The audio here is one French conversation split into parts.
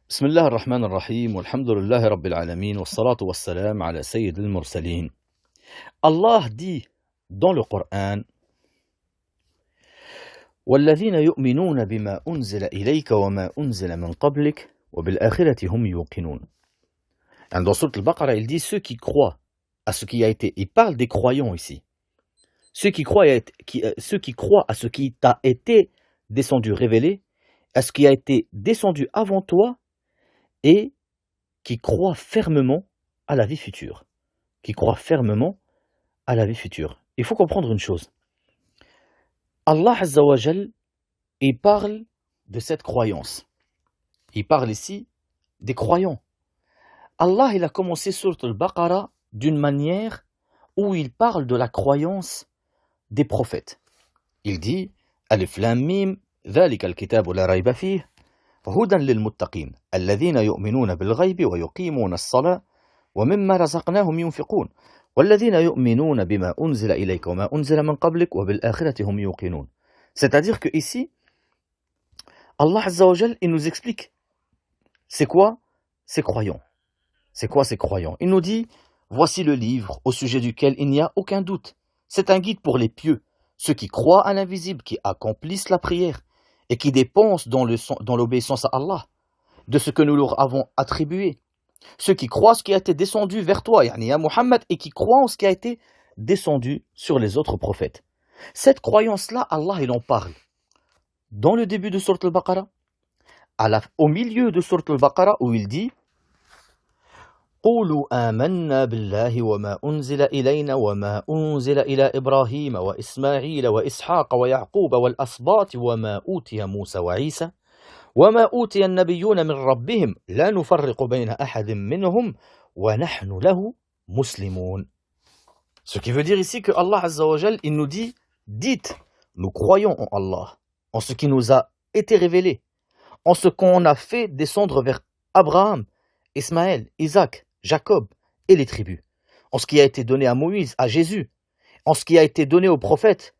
بسم الله الرحمن الرحيم والحمد لله رب العالمين والصلاة والسلام على سيد المرسلين. Allah dit dans le Coran والذين يؤمنون بما أنزل إليك وما أنزل من قبلك وبالآخرة هم يوقنون. Dans Sourate Al-Baqarah, il dit ceux qui croient à ce qui a été. Il parle des croyants ici. Ceux qui croient à ce qui t'a été descendu, révélé, à ce qui a été descendu avant toi, et qui croient fermement à la vie future. Qui croient fermement à la vie future. Il faut comprendre une chose. Allah Azza wa Jal, il parle de cette croyance. Il parle ici des croyants. Allah, il a commencé sur Al-Baqarah d'une manière où il parle de la croyance des prophètes. Il dit Alif Lam Mim, ذلك الكتاب لا ريب فيه هدى للمتقين الذين يؤمنون بالغيب ويقيمون الصلاة ومما رزقناهم ينفقون والذين يؤمنون بما أنزل إليك وما أنزل من قبلك وبالآخرة هم يوقنون. C'est-à-dire que ici, Allah Azza wa Jal, il nous explique c'est quoi ces croyants. C'est quoi ces croyants? Il nous dit voici le livre au sujet duquel il n'y a aucun doute. C'est un guide pour les pieux, ceux qui croient à l'invisible, qui accomplissent la prière et qui dépensent dans l'obéissance à Allah, de ce que nous leur avons attribué. Ceux qui croient ce qui a été descendu vers toi, yani à Muhammad, et qui croient en ce qui a été descendu sur les autres prophètes. Cette croyance-là, Allah il en parle. Dans le début de Sourate Al-Baqarah, au milieu de Sourate Al-Baqarah, où il dit قولوا آمنا بالله وما أنزل إلينا وما أنزل إلى إبراهيم وإسماعيل وإسحاق ويعقوب والأسباط وما أوتي موسى وعيسى وما أوتي النبيون من ربهم لا نفرق بين أحد منهم ونحن له مسلمون. Ce qui veut dire ici que Allah Azza wa Jal, il nous dit dites, nous croyons en Allah, en ce qui nous a été révélé, en ce qu'on a fait descendre vers Abraham, Ismaël, Isaac, Jacob et les tribus, en ce qui a été donné à Moïse, à Jésus, en ce qui a été donné aux prophètes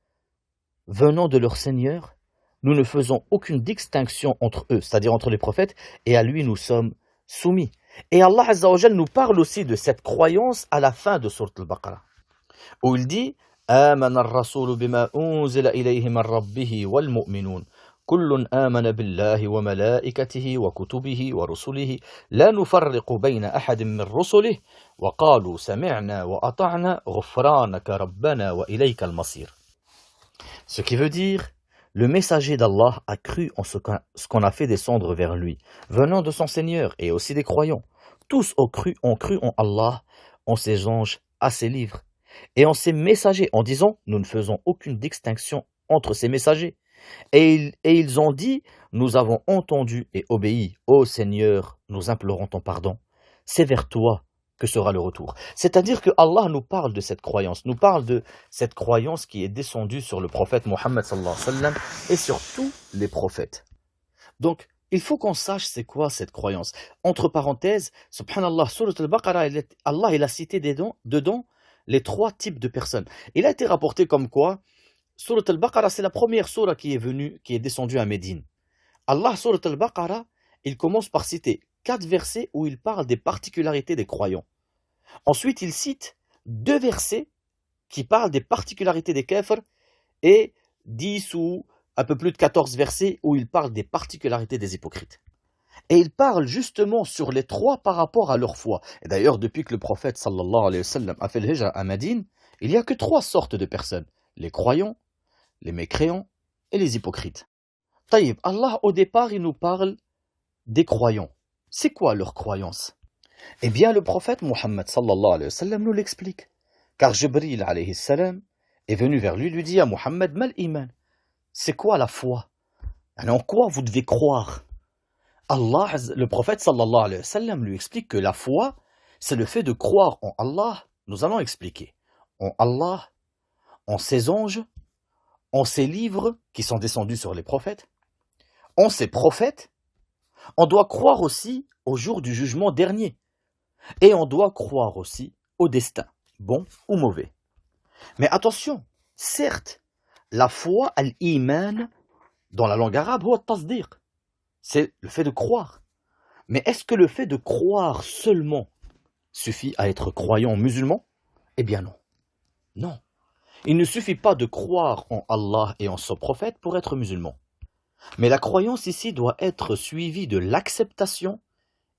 venant de leur Seigneur. Nous ne faisons aucune distinction entre eux, c'est-à-dire entre les prophètes, et à lui nous sommes soumis. Et Allah Azza wa Jal nous parle aussi de cette croyance à la fin de Sourate Al-Baqarah, où il dit آمن الرسول بما أنزل إليه من ربه والمؤمنون كل آمن بالله وملائكته وكتبه ورسله لا نفرق بين أحد من رسله وقالوا سمعنا وأطعنا غفرانك ربنا وإليك المصير. Ce qui veut dire le messager d'Allah a cru en ce qu'on a fait descendre vers lui, venant de son Seigneur et aussi des croyants. Tous ont cru en Allah, en ses anges, à ses livres, et en ses messagers, en disant « Nous ne faisons aucune distinction entre ces messagers ». Et ils ont dit « Nous avons entendu et obéi, ô Seigneur, nous implorons ton pardon. C'est vers toi que sera le retour. » C'est-à-dire que Allah nous parle de cette croyance, nous parle de cette croyance qui est descendue sur le prophète Mohammed sallallahu alayhi wa sallam et sur tous les prophètes. Donc, il faut qu'on sache c'est quoi cette croyance. Entre parenthèses, subhanallah, Sourate Al-Baqarah, Allah il a cité dedans les trois types de personnes. Il a été rapporté comme quoi Sourate Al-Baqarah, c'est la première sourate qui est descendue à Médine. Allah, Sourate Al-Baqarah, il commence par citer 4 versets où il parle des particularités des croyants. Ensuite, il cite 2 versets qui parlent des particularités des kafirs et 10 ou un peu plus de 14 versets où il parle des particularités des hypocrites. Et il parle justement sur les 3 par rapport à leur foi. Et d'ailleurs, depuis que le prophète sallallahu alayhi wa sallam a fait le hijra à Médine, il n'y a que 3 sortes de personnes. Les croyants, les mécréants et les hypocrites. Taïb, Allah au départ, il nous parle des croyants. C'est quoi leur croyance? Eh bien, le prophète Mohammed sallallahu alayhi wa sallam nous l'explique. Car Jibril alayhi salam est venu vers lui dit à Mohammed, mal iman. C'est quoi la foi? En quoi vous devez croire? Allah, le prophète sallallahu alayhi wa sallam lui explique que la foi, c'est le fait de croire en Allah. Nous allons expliquer. En Allah, en ses anges, en ses livres qui sont descendus sur les prophètes, en ses prophètes. On doit croire aussi au jour du jugement dernier. Et on doit croire aussi au destin, bon ou mauvais. Mais attention, certes, la foi, al-iman, dans la langue arabe, c'est le fait de croire. Mais est-ce que le fait de croire seulement suffit à être croyant musulman? Eh bien non. Non. Il ne suffit pas de croire en Allah et en son prophète pour être musulman. Mais la croyance ici doit être suivie de l'acceptation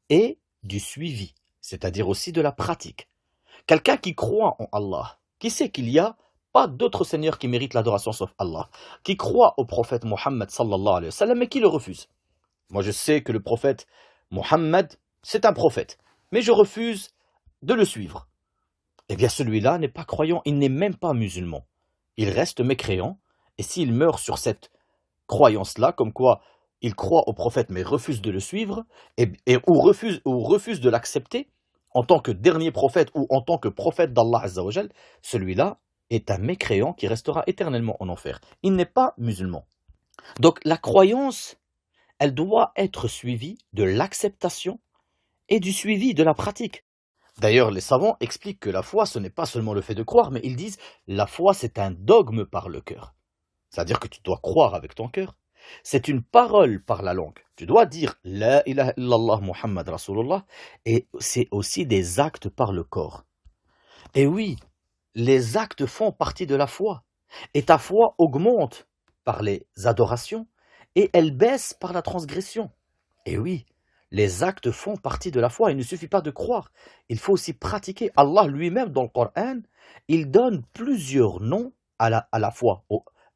et du suivi, c'est-à-dire aussi de la pratique. Quelqu'un qui croit en Allah, qui sait qu'il n'y a pas d'autre Seigneur qui mérite l'adoration sauf Allah, qui croit au prophète Mohammed sallallahu alayhi wa sallam et qui le refuse. Moi je sais que le prophète Mohammed, c'est un prophète, mais je refuse de le suivre. Eh bien celui-là n'est pas croyant, il n'est même pas musulman. Il reste mécréant, et s'il meurt sur cette croyance-là, comme quoi il croit au prophète mais refuse de le suivre, ou refuse de l'accepter en tant que dernier prophète ou en tant que prophète d'Allah Azza wa Jal, celui-là est un mécréant qui restera éternellement en enfer. Il n'est pas musulman. Donc la croyance, elle doit être suivie de l'acceptation et du suivi de la pratique. D'ailleurs, les savants expliquent que la foi, ce n'est pas seulement le fait de croire, mais ils disent la foi, c'est un dogme par le cœur. C'est-à-dire que tu dois croire avec ton cœur. C'est une parole par la langue. Tu dois dire La ilaha illallah Muhammad Rasulullah, et c'est aussi des actes par le corps. Et oui, les actes font partie de la foi. Et ta foi augmente par les adorations et elle baisse par la transgression. Et oui, les actes font partie de la foi. Il ne suffit pas de croire. Il faut aussi pratiquer. Allah lui-même, dans le Coran, il donne plusieurs noms à la foi.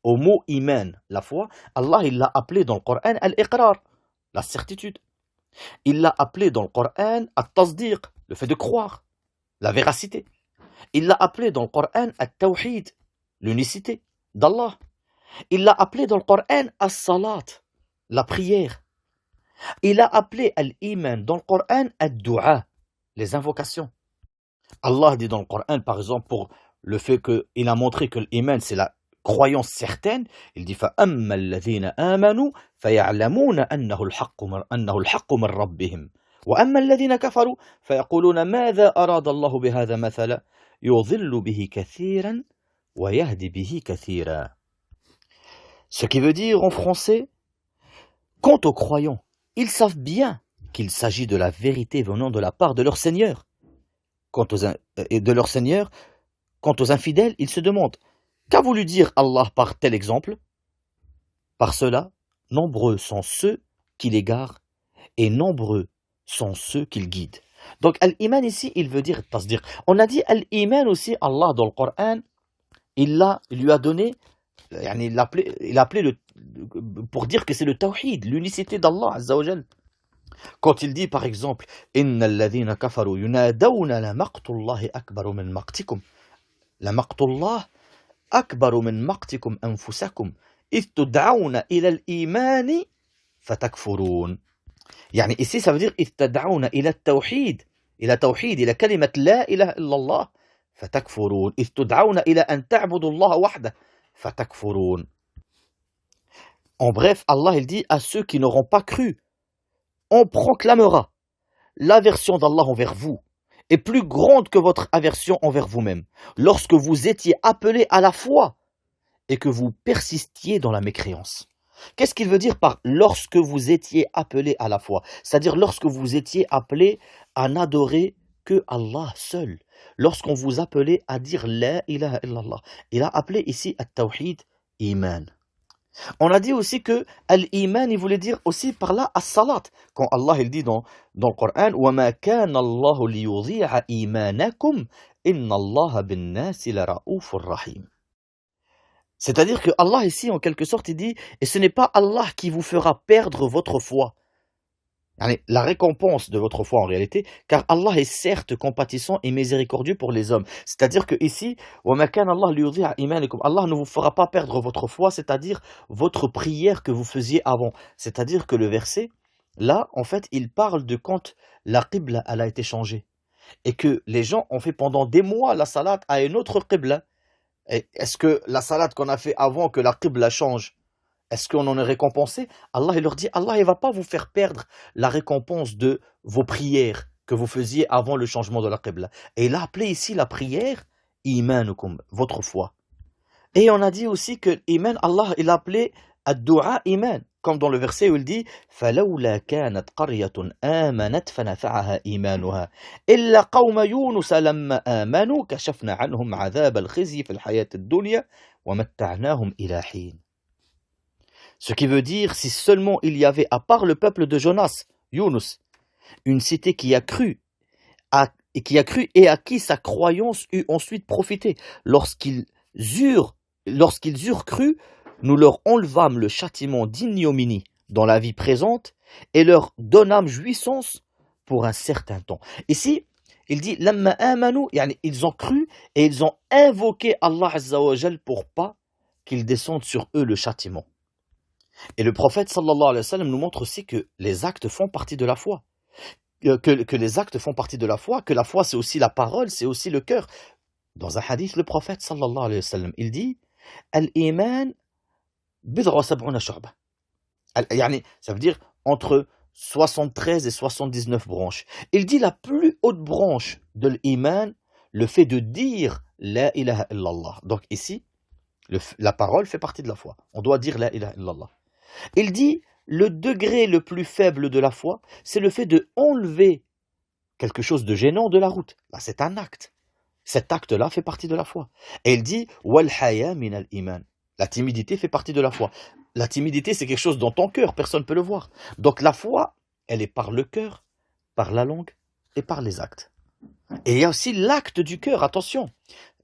Au mot iman, la foi, Allah il l'a appelé dans le Coran al-iqrar, la certitude. Il l'a appelé dans le Coran at-tasdiq, le fait de croire, la véracité. Il l'a appelé dans le Coran at-tawhid, l'unicité d'Allah. Il l'a appelé dans le Coran as-salat, la prière. Il a appelé al-iman dans le Coran ad-du'a, les invocations. Allah dit dans le Coran, par exemple, pour le fait qu'il a montré que l'iman c'est la croyance certaine, il dit فَأَمَّا الَّذِينَ آمَنُوا فَيَعْلَمُونَ أَنَّهُ الْحَقُّ مِنْ رَبِّهِمْ وَأَمَّا الَّذِينَ كَفَرُوا فَيَقُولُونَ مَاذَا أَرَادَ اللَّهُ بِهَذَا مَثَلًا يُضِلُّ بِهِ كَثِيرًا وَيَهْدِي بِهِ كَثِيرًا. Ce qui veut dire en français, quant aux croyants, ils savent bien qu'il s'agit de la vérité venant de la part de leur Seigneur. Quant aux infidèles, ils se demandent qu'a voulu dire Allah par tel exemple? Par cela, nombreux sont ceux qui l'égarent et nombreux sont ceux qui le guident. Donc, al-iman ici, il veut dire tasdir. On a dit al-iman aussi, Allah dans le Coran, il lui a donné, il a appelé pour dire que c'est le tawhid, l'unicité d'Allah Azza wa Jal. Quand il dit par exemple, Inna alladhina kafaru yunadawna la maqtullahi akbaru min maqtikum. La maqtullah أكبر من مقتكم أنفسكم إذ تدعون إلى الإيمان فتكفرون. يعني ici ça veut dire إذ تدعون إلى التوحيد إلى كلمة لا إله إلا الله فتكفرون إذ تدعون إلى أن تعبدوا الله وحده فتكفرون. En bref, Allah il dit à ceux qui n'auront pas cru, on proclamera l'aversion d'Allah envers vous est plus grande que votre aversion envers vous-même, lorsque vous étiez appelés à la foi et que vous persistiez dans la mécréance. Qu'est-ce qu'il veut dire par lorsque vous étiez appelés à la foi? C'est-à-dire lorsque vous étiez appelés à n'adorer que Allah seul. Lorsqu'on vous appelait à dire La ilaha illallah. Il a appelé ici at-tawhid iman. On a dit aussi que al-iman, il voulait dire aussi par là as-salat. Quand Allah il dit dans le Coran وَمَا كَانَ اللَّهُ لِيُضِيعَ إِيمَانَكُمْ إِنَّ اللَّهَ بِالنَّاسِ لَرَءُوفٌ رَحِيمٌ. C'est-à-dire que Allah ici, en quelque sorte, il dit et ce n'est pas Allah qui vous fera perdre votre foi. La récompense de votre foi en réalité, car Allah est certes compatissant et miséricordieux pour les hommes. C'est-à-dire que ici, Allah ne vous fera pas perdre votre foi, c'est-à-dire votre prière que vous faisiez avant. C'est-à-dire que le verset, là, en fait, il parle de quand la qibla elle a été changée. Et que les gens ont fait pendant des mois la salat à une autre qibla. Est-ce que la salat qu'on a fait avant que la qibla change, est-ce qu'on en est récompensé? Allah il leur dit, Allah il ne va pas vous faire perdre la récompense de vos prières que vous faisiez avant le changement de la qibla. Et il a appelé ici la prière imanukum, votre foi. Et on a dit aussi que iman, Allah il a appelé ad-du'a iman. comme dans le verset où il dit فَلَوْلَا كَانَتْ قَرْيَةٌ آمَنَتْ فَنَفَعَهَا إِيمَانُهَا إِلَّا قَوْمَ يُونُسَ لَمَّا آمَنُوا كَشَفْنَا عَنْهُمْ عَذَابَ الْخِزْيِ فِي الْحَيَاةِ الدُّنْيَا وَمَتَّعْنَاهُمْ إِلَى حِينٍ. Ce qui veut dire, si seulement il y avait, à part le peuple de Jonas, Yunus, une cité qui a cru, et à qui sa croyance eut ensuite profité. Lorsqu'ils eurent cru, nous leur enlevâmes le châtiment d'ignominie dans la vie présente et leur donnâmes jouissance pour un certain temps. Ici, il dit Lamma amanu, yani ils ont cru et ils ont invoqué Allah Azza wa Jal pour pas qu'il descende sur eux le châtiment. Et le prophète sallallahu alayhi wa sallam nous montre aussi que les actes font partie de la foi. Que les actes font partie de la foi, que la foi c'est aussi la parole, c'est aussi le cœur. Dans un hadith, le prophète sallallahu alayhi wa sallam, il dit Al-Iman bid'a wa sab'una shu'ba. Yani, ça veut dire entre 73 et 79 branches. Il dit la plus haute branche de l'iman, le fait de dire La ilaha illallah. Donc ici, la parole fait partie de la foi. On doit dire La ilaha illallah. Il dit le degré le plus faible de la foi, c'est le fait de enlever quelque chose de gênant de la route. Là, c'est un acte. Cet acte-là fait partie de la foi. Et il dit wal haya min al iman. La timidité fait partie de la foi. La timidité, c'est quelque chose dans ton cœur, personne ne peut le voir. Donc la foi, elle est par le cœur, par la langue et par les actes. Et il y a aussi l'acte du cœur, attention.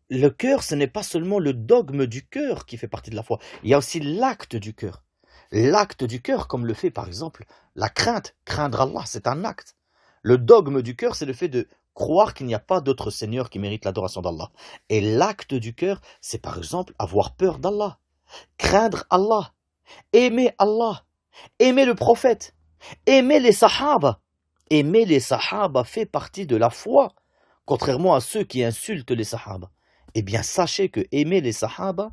Le cœur, ce n'est pas seulement le dogme du cœur qui fait partie de la foi. Il y a aussi l'acte du cœur. L'acte du cœur, comme le fait par exemple la crainte, craindre Allah, c'est un acte. Le dogme du cœur, c'est le fait de croire qu'il n'y a pas d'autre Seigneur qui mérite l'adoration d'Allah. Et l'acte du cœur, c'est par exemple avoir peur d'Allah, craindre Allah, aimer Allah, aimer le prophète, aimer les sahaba. Aimer les sahaba fait partie de la foi, contrairement à ceux qui insultent les sahaba. Eh bien, sachez que aimer les sahaba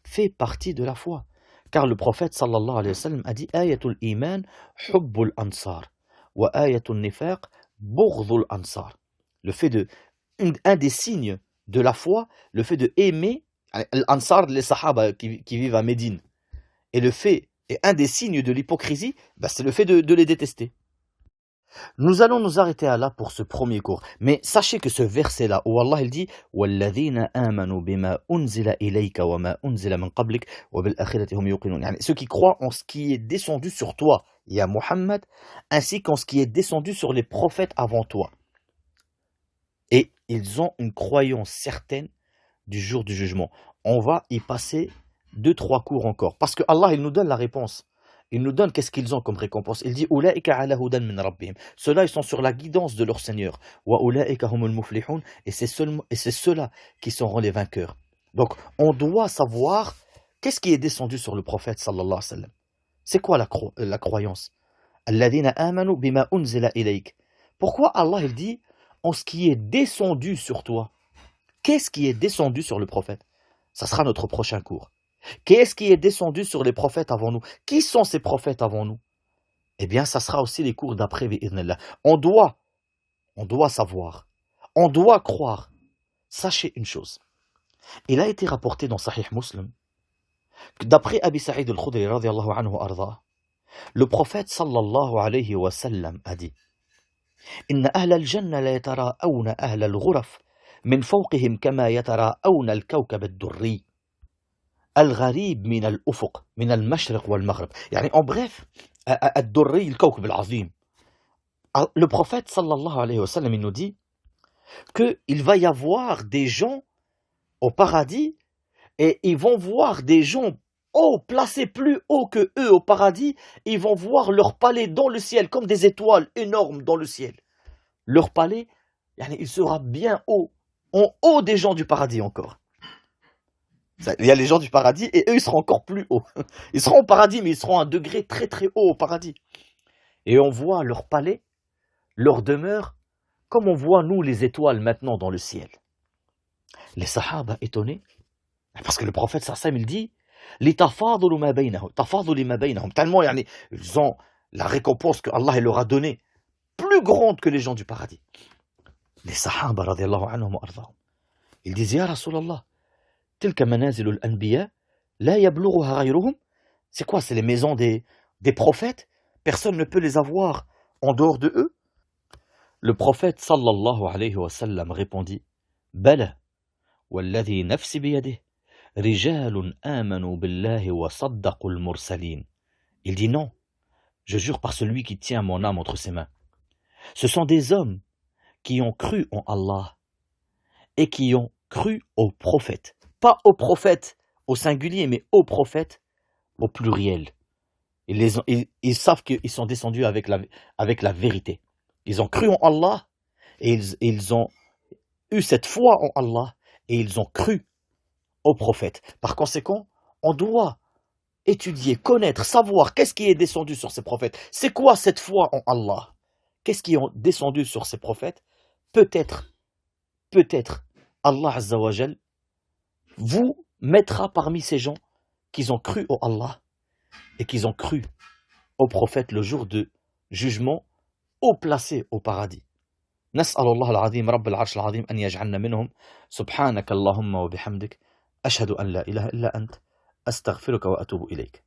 fait partie de la foi. Car le prophète sallallahu alayhi wa sallam a dit Ayatul iman hubbul ansar wa ayatul nifaq bughdul ansar. Le fait un des signes de la foi, le fait de aimer l'Ansar, les Sahaba qui vivent à Médine. Et un des signes de l'hypocrisie, c'est le fait de les détester. Nous allons nous arrêter là pour ce premier cours. Mais sachez que ce verset-là, où Allah il dit وَالَّذِينَ آمَنُوا بِمَا أُنزِلَ إِلَيْكَ وَمَا أُنزِلَ مِن قَبْلِكَ وَبِالْآخِرَةِ هُمْ يُوقِنُونَ. Yani, ceux qui croient en ce qui est descendu sur toi, ya Muhammad, ainsi qu'en ce qui est descendu sur les prophètes avant toi. Et ils ont une croyance certaine du jour du jugement. On va y passer 2-3 cours encore. Parce que Allah, il nous donne la réponse. Il nous donne qu'est-ce qu'ils ont comme récompense. Il dit Ulaika ala hudan min rabbihim. Ceux-là, ils sont sur la guidance de leur Seigneur. Wa ulaika humul muflihun. Et c'est ceux-là qui seront les vainqueurs. Donc, on doit savoir qu'est-ce qui est descendu sur le prophète sallallahu alayhi wa sallam. C'est quoi la croyance? Alladhina amanu bima unzila ilayk. Pourquoi Allah, il dit en ce qui est descendu sur toi? Qu'est-ce qui est descendu sur le prophète? Ça sera notre prochain cours. Qu'est-ce qui est descendu sur les prophètes avant nous? Qui sont ces prophètes avant nous? Eh bien, ça sera aussi les cours d'après, bi'idhnillah. On doit savoir, on doit croire. Sachez une chose. Il a été rapporté dans Sahih Muslim que d'après Abi Sa'id al-Khudri radiyallahu anhu arda, le prophète sallallahu alayhi wa sallam a dit Inna ahla al-jannah la yatara'awna ahla al-ghuraf min fawqihim kama yatara'awna al-kawkab ad-durri. الغريب من الأفق من المشرق والمغرب. يعني en bref, الدري الكوكب العظيم. Le prophète sallallahu alayhi wa sallam il nous dit qu'il va y avoir des gens au paradis et ils vont voir des gens placés plus haut que eux au paradis. Ils vont voir leur palais dans le ciel comme des étoiles énormes dans le ciel. Leur palais, il sera bien haut, en haut des gens du paradis encore. Il y a les gens du paradis et eux ils seront encore plus hauts. Ils seront au paradis mais ils seront à un degré très très haut au paradis. Et on voit leur palais, leur demeure, comme on voit nous les étoiles maintenant dans le ciel. Les sahaba étonnés, parce que le prophète sallam il dit لِتَفَاضُلُ مَا بَيْنَهُمْ تَفَاضُلِ مَا بَيْنَهُمْ. Tellement ils ont la récompense que Allah leur a donnée plus grande que les gens du paradis. Les sahaba radiyallahu anhum wa ardahum, ils disent Ya Rasulallah, تلك منازل الأنبياء لا يبلغها غيرهم. C'est quoi? C'est les maisons des des prophètes, personne ne peut les avoir en dehors de eux. Le prophète sallallahu alayhi wa sallam répondit: Bala, walladhi nafsi biyadih, rijalun amanu billahi wa saddaqul mursalin. Il dit non, je jure par celui qui tient mon âme entre ses mains. Ce sont des hommes qui ont cru en Allah et qui ont cru aux prophètes. Pas aux prophètes au singulier, mais aux prophètes au pluriel. Ils savent qu'ils sont descendus avec la vérité. Ils ont cru en Allah et ils ont eu cette foi en Allah et ils ont cru aux prophètes. Par conséquent, on doit étudier, connaître, savoir qu'est-ce qui est descendu sur ces prophètes. C'est quoi cette foi en Allah? Qu'est-ce qui est descendu sur ces prophètes? Peut-être, Allah Azza wa Jal vous mettra parmi ces gens qui ont cru au Allah et qui ont cru au prophète le jour de jugement, haut placé au paradis. نسأل الله العظيم رب العرش العظيم أن يجعلنا منهم سبحانك اللهم وبحمدك أشهد أن لا إله إلا أنت أستغفرك وأتوب إليك